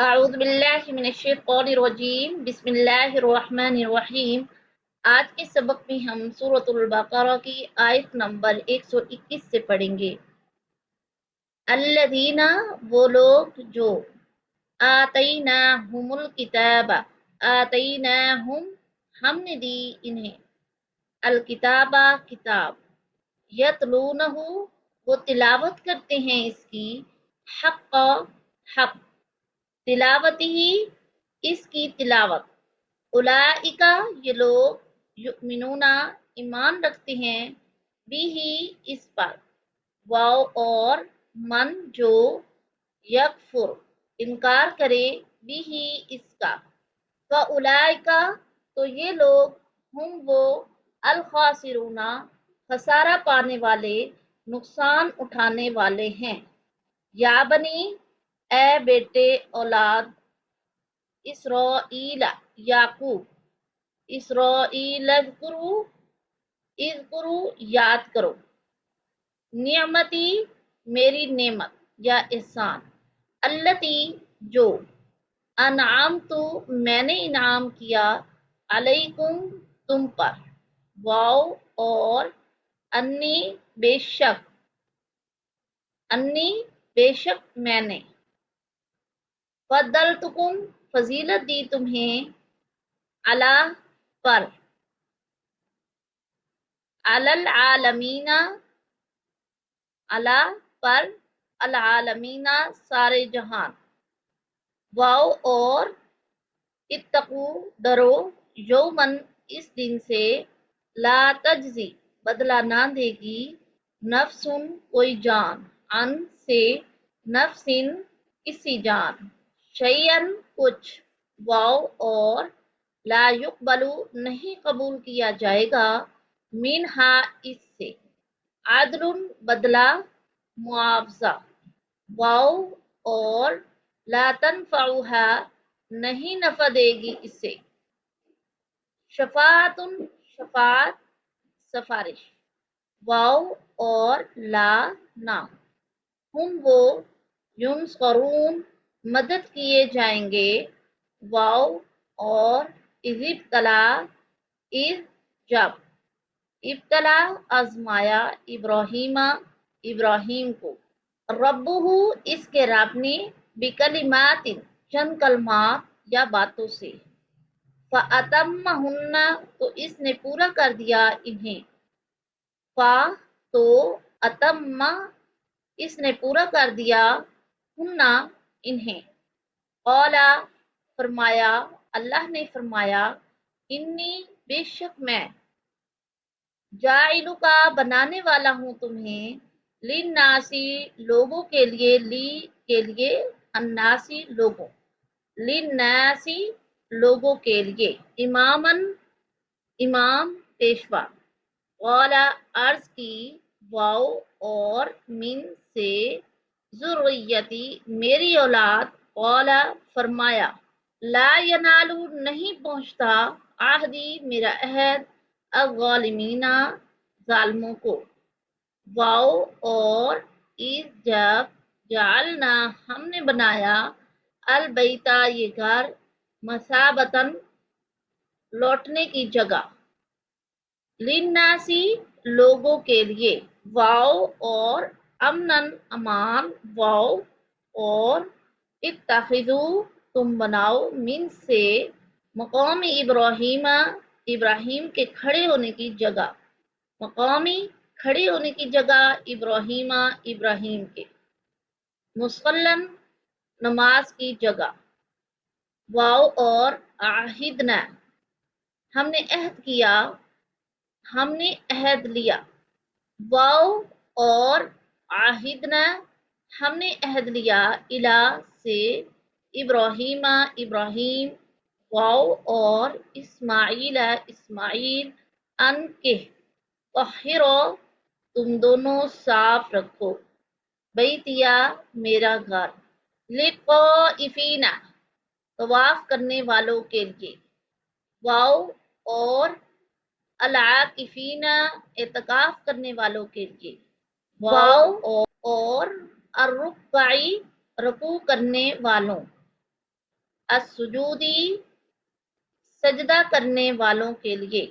اعوذ باللہ من الشیطان الرجیم بسم اللہ الرحمن الرحیم۔ آج کے سبق میں ہم سورۃ البقرہ کی آیت نمبر 121 سے پڑھیں گے۔ الذین، وہ لوگ جو آتیناہم الکتاب، آتیناہم، ہم نے دی انہیں، الکتاب، کتاب، یتلونہ، وہ تلاوت کرتے ہیں اس کی، حق، حق، تلاوت ہی، اس کی تلاوت، اولئک، یہ لوگ، یؤمنون، ایمان رکھتے ہیں، بھی اس پر، واو، اور من، جو، یکفر، انکار کرے، بھی اس کا، فاولئک، تو یہ لوگ، ہم وہ، الخاسرون، خسارہ پانے والے، نقصان اٹھانے والے ہیں۔ یا بنی، اے بیٹے اولاد، اسرائیل، یعقوب، اسرائیل، اذکروا، یاد کرو، نعمتی، میری نعمت یا احسان، التی، جو، انعمت، میں نے انعام کیا، علیکم، تم پر، واو، اور انی، بے شک، انی، بے شک میں نے، فضلتکم، فضیلت دی تمہیں، علی، پر، علی العالمین، علی، پر، العالمین، سارے جہان، واو، اور اتقو، ڈرو، یومن، اس دن سے، لا تجزی، بدلہ نہ دے گی، نفسن، کوئی جان، عن، سے، نفسن، کسی جان، شیئن، کچھ، واو، اور لا یقبل، نہیں قبول کیا جائے گا، منہا، اس سے، عدل، بدلہ، معاوضہ، واو، اور لا تنفعها، نہیں نفع دے گی اسے، شفاعت، شفاعت، سفارش، واو، اور لا، نہ، ہم وہ، ینصرون، مدد کیے جائیں گے، واو، اور اذ ابتلا، اذ، جب، ابتلا، آزمایا، ابراہیم، ابراہیم کو، ربہ، اس کے رب نے، بکلمات، چند کلمات یا باتوں سے، فَأَتَمَّهُنَّ، تو اس نے پورا کر دیا انہیں، فا، تو، اتم، اس نے پورا کر دیا، ہننا، انہیں، قالا، فرمایا، اللہ نے فرمایا، انی، بے شک میں، جاعلک، بنانے والا ہوں تمہیں، للناسی، لوگوں کے لیے، لی، کے لیے، الناسی، لوگوں، للناسی، لوگوں کے لیے، امامن، امام، پیشوا، قال، عرض کی، واو، اور من، سے، ذریتی، میری اولاد، قال، فرمایا، لا ینال، نہیں پہنچتا، عہدی، میرا عہد، الظالمین، ظالموں کو، واو، اور اذ، جب، جعلنا، ہم نے بنایا، البیتا، یہ گھر، مثابتن، لوٹنے کی جگہ، للناسی، لوگوں کے لیے، واو، اور امنن، امان، واو، اور اتخذو، تم بناؤ، من، سے، مقام ابراہیم، ابراہیم کے کھڑے ہونے کی جگہ، مقامی، کھڑے ہونے کی جگہ، ابراہیم، ابراہیم کے، مصلن، نماز کی جگہ، واو، اور عہدنا، ہم نے عہد کیا، ہم نے عہد لیا، واو، اور عہدنا، ہم نے عہد لیا، الی، سے، ابراہیم، ابراہیم، واو، اور اسماعیل، اسماعیل، ان کے، طہرو، تم دونوں صاف رکھو، بیتیا، میرا گھر، للطائفین، طواف کرنے والوں کے لیے، واو، اور العاکفین، اعتکاف کرنے والوں کے لیے، واو، اور الرکعی، رکوع کرنے والوں، السجودی سجدہ کرنے والوں کے لیے